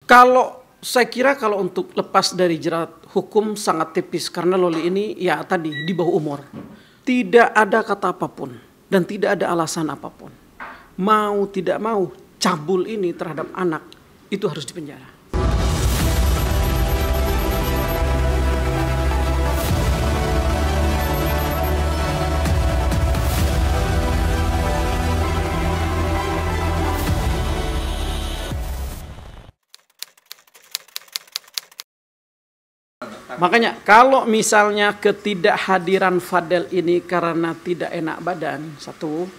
Kalau saya kira kalau untuk lepas dari jerat hukum sangat tipis karena Loli ini ya tadi di bawah umur. Tidak ada kata apapun dan tidak ada alasan apapun. Mau tidak mau cabul ini terhadap anak itu harus dipenjara. Makanya kalau misalnya ketidakhadiran Fadel ini karena tidak enak badan, satu,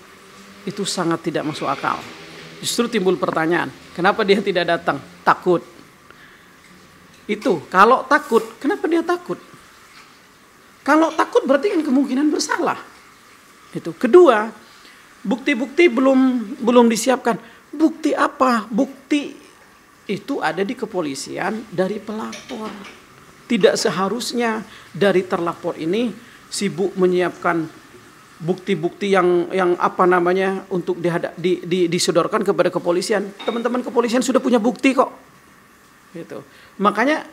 itu sangat tidak masuk akal. Justru timbul pertanyaan, kenapa dia tidak datang? Takut. Itu, kalau takut, kenapa dia takut? Kalau takut berarti kan kemungkinan bersalah. Itu. Kedua, bukti-bukti belum disiapkan. Bukti apa? Bukti itu ada di kepolisian dari pelapor. Tidak seharusnya dari terlapor ini sibuk menyiapkan bukti-bukti yang apa namanya untuk disodorkan kepada kepolisian. Teman-teman kepolisian sudah punya bukti kok. Gitu. Makanya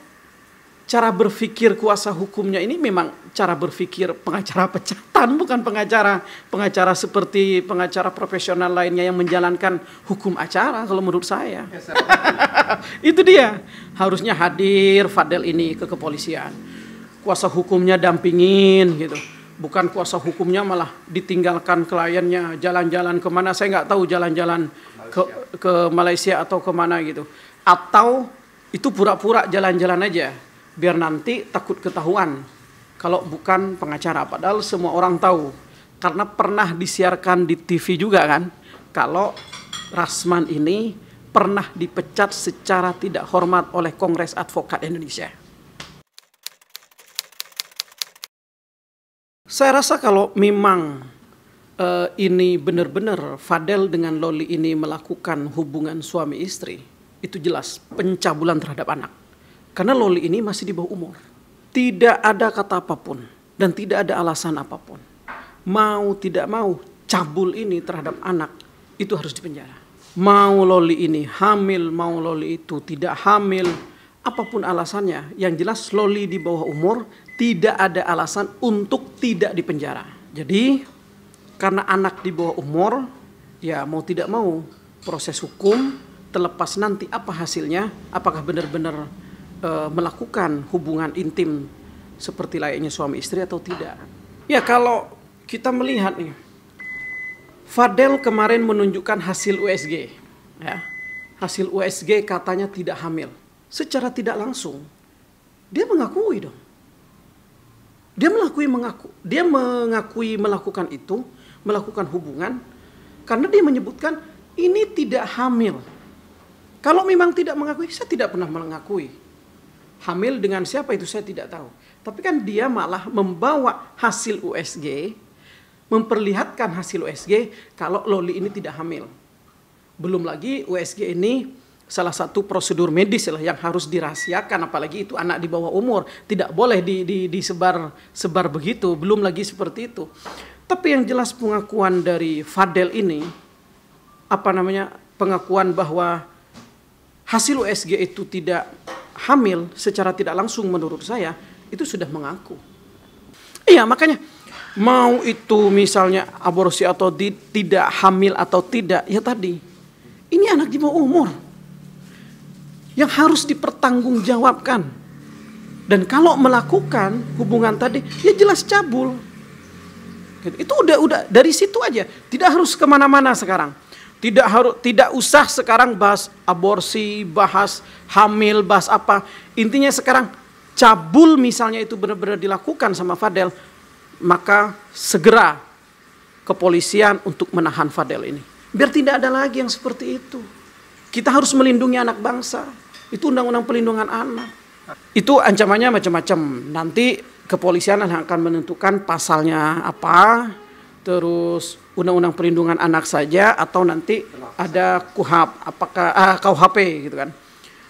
cara berpikir kuasa hukumnya ini memang cara berpikir pengacara pecatan, bukan pengacara seperti pengacara profesional lainnya yang menjalankan hukum acara kalau menurut saya. Itu dia. Harusnya hadir Fadel ini ke kepolisian. Kuasa hukumnya dampingin gitu. Bukan kuasa hukumnya malah ditinggalkan kliennya jalan-jalan kemana. Saya nggak tahu jalan-jalan ke Malaysia atau kemana gitu. Atau itu pura-pura jalan-jalan aja. Biar nanti takut ketahuan kalau bukan pengacara. Padahal semua orang tahu. Karena pernah disiarkan di TV juga kan. Kalau Rasman ini pernah dipecat secara tidak hormat oleh Kongres Advokat Indonesia. Saya rasa kalau memang ini benar-benar Fadel dengan Loli ini melakukan hubungan suami istri, itu jelas pencabulan terhadap anak. Karena Loli ini masih di bawah umur. Tidak ada kata apapun dan tidak ada alasan apapun. Mau tidak mau cabul ini terhadap anak itu harus dipenjara. Mau Loli ini hamil, mau Loli itu tidak hamil, apapun alasannya, yang jelas Loli di bawah umur tidak ada alasan untuk tidak dipenjara. Jadi karena anak di bawah umur, ya mau tidak mau proses hukum terlepas nanti apa hasilnya, apakah benar-benar melakukan hubungan intim seperti layaknya suami istri atau tidak. Ya kalau kita melihat nih, Fadel kemarin menunjukkan hasil USG. Ya. Hasil USG katanya tidak hamil. Secara tidak langsung, dia mengakui dong. Dia mengakui melakukan itu, melakukan hubungan, karena dia menyebutkan ini tidak hamil. Kalau memang tidak mengakui, saya tidak pernah mengakui. Hamil dengan siapa itu saya tidak tahu. Tapi kan dia malah membawa hasil USG, memperlihatkan hasil USG kalau Loli ini tidak hamil. Belum lagi USG ini salah satu prosedur medis lah yang harus dirahasiakan, apalagi itu anak di bawah umur. Tidak boleh disebar begitu, belum lagi seperti itu. Tapi yang jelas pengakuan dari Fadel ini, pengakuan bahwa hasil USG itu tidak hamil secara tidak langsung menurut saya, itu sudah mengaku. Iya, makanya mau itu misalnya aborsi atau tidak hamil atau tidak, ya tadi, ini anak di bawah umur yang harus dipertanggungjawabkan. Dan kalau melakukan hubungan tadi, ya jelas cabul. Itu udah dari situ aja, tidak harus kemana-mana sekarang. Tidak usah sekarang bahas aborsi, bahas hamil, bahas apa. Intinya sekarang cabul misalnya itu benar-benar dilakukan sama Fadel, maka segera kepolisian untuk menahan Fadel ini. Biar tidak ada lagi yang seperti itu. Kita harus melindungi anak bangsa. Itu undang-undang perlindungan anak. Itu ancamannya macam-macam. Nanti kepolisian akan menentukan pasalnya apa. Terus undang-undang perlindungan anak saja atau nanti ada KUHP gitu kan.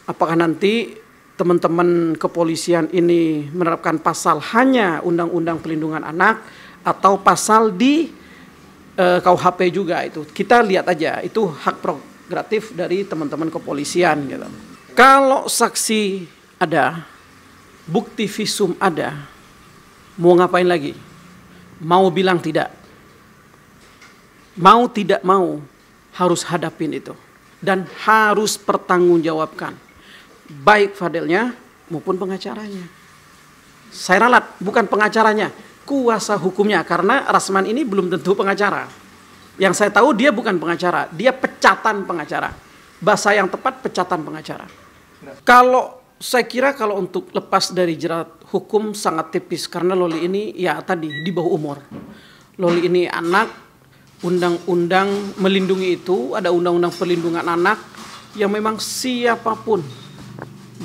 Apakah nanti teman-teman kepolisian ini menerapkan pasal hanya undang-undang perlindungan anak atau pasal di KUHP juga, itu kita lihat aja, itu hak prerogatif dari teman-teman kepolisian gitu. Kalau saksi ada, bukti visum ada, mau ngapain lagi? Mau bilang tidak? Mau tidak mau, harus hadapin itu. Dan harus pertanggungjawabkan. Baik Fadelnya maupun pengacaranya. Saya ralat, bukan pengacaranya, kuasa hukumnya. Karena Rasman ini belum tentu pengacara. Yang saya tahu dia bukan pengacara, dia pecatan pengacara. Bahasa yang tepat pecatan pengacara. Kalau saya kira kalau untuk lepas dari jerat hukum sangat tipis. Karena Loli ini ya tadi di bawah umur. Loli ini anak, undang-undang melindungi itu, ada undang-undang perlindungan anak yang memang siapapun,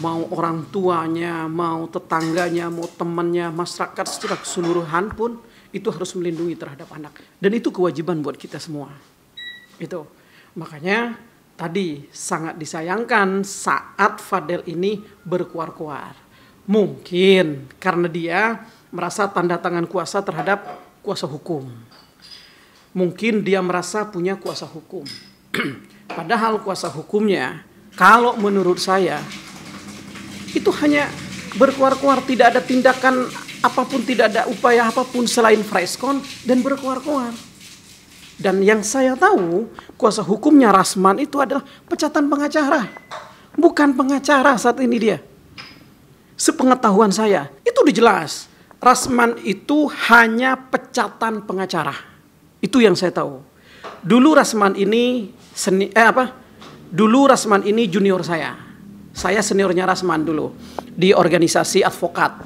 mau orang tuanya, mau tetangganya, mau temannya, masyarakat secara keseluruhan pun itu harus melindungi terhadap anak. Dan itu kewajiban buat kita semua. Itu. Makanya tadi sangat disayangkan saat Fadel ini berkuar-kuar. Mungkin karena dia merasa tanda tangan kuasa terhadap kuasa hukum. Mungkin dia merasa punya kuasa hukum. Padahal kuasa hukumnya, kalau menurut saya, itu hanya berkuar-kuar, tidak ada tindakan apapun, tidak ada upaya apapun selain freskon dan berkuar-kuar. Dan yang saya tahu, kuasa hukumnya Rasman itu adalah pecatan pengacara. Bukan pengacara saat ini dia. Sepengetahuan saya, itu udah jelas. Rasman itu hanya pecatan pengacara. Itu yang saya tahu. Dulu Rasman ini Dulu Rasman ini junior saya. Saya seniornya Rasman dulu di organisasi advokat.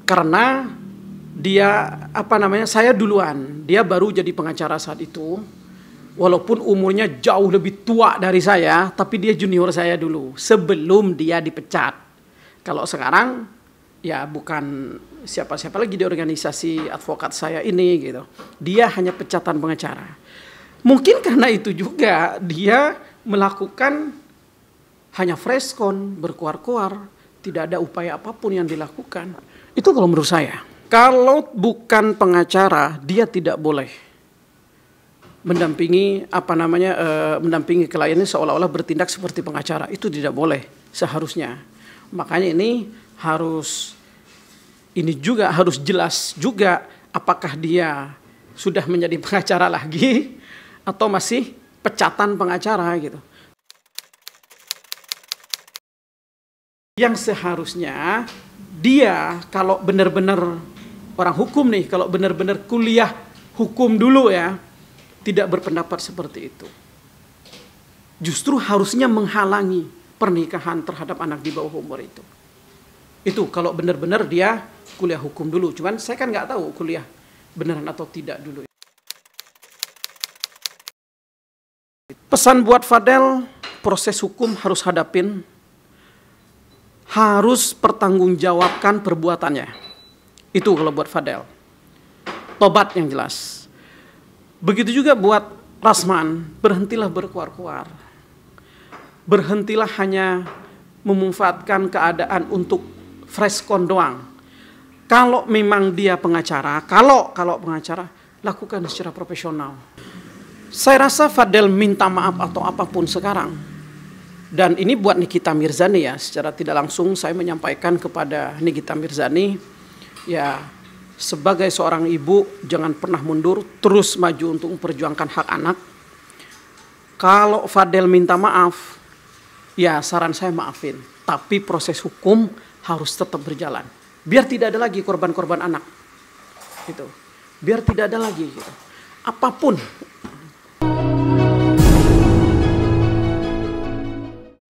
Karena dia saya duluan, dia baru jadi pengacara saat itu. Walaupun umurnya jauh lebih tua dari saya, tapi dia junior saya dulu sebelum dia dipecat. Kalau sekarang ya bukan siapa-siapa lagi di organisasi advokat saya ini gitu. Dia hanya pecatan pengacara. Mungkin karena itu juga dia melakukan hanya freskon, berkuar-kuar, tidak ada upaya apapun yang dilakukan. Itu kalau menurut saya. Kalau bukan pengacara, dia tidak boleh mendampingi mendampingi kliennya seolah-olah bertindak seperti pengacara. Itu tidak boleh seharusnya. Makanya ini harus jelas juga apakah dia sudah menjadi pengacara lagi atau masih pecatan pengacara gitu. Yang seharusnya dia kalau benar-benar orang hukum nih, kalau benar-benar kuliah hukum dulu ya, tidak berpendapat seperti itu. Justru harusnya menghalangi pernikahan terhadap anak di bawah umur itu. Itu kalau benar-benar dia kuliah hukum dulu. Cuman saya kan nggak tahu kuliah beneran atau tidak dulu. Pesan buat Fadel, proses hukum harus hadapin, harus pertanggungjawabkan perbuatannya. Itu kalau buat Fadel. Tobat yang jelas. Begitu juga buat Rasman, berhentilah berkuar-kuar. Berhentilah hanya memanfaatkan keadaan untuk freskon doang. Kalau memang dia pengacara, kalau pengacara, lakukan secara profesional. Saya rasa Fadel minta maaf atau apapun sekarang. Dan ini buat Nikita Mirzani ya, secara tidak langsung saya menyampaikan kepada Nikita Mirzani, ya sebagai seorang ibu jangan pernah mundur, terus maju untuk memperjuangkan hak anak. Kalau Fadel minta maaf, ya saran saya maafin. Tapi proses hukum harus tetap berjalan. Biar tidak ada lagi korban-korban anak. Gitu. Biar tidak ada lagi gitu. Apapun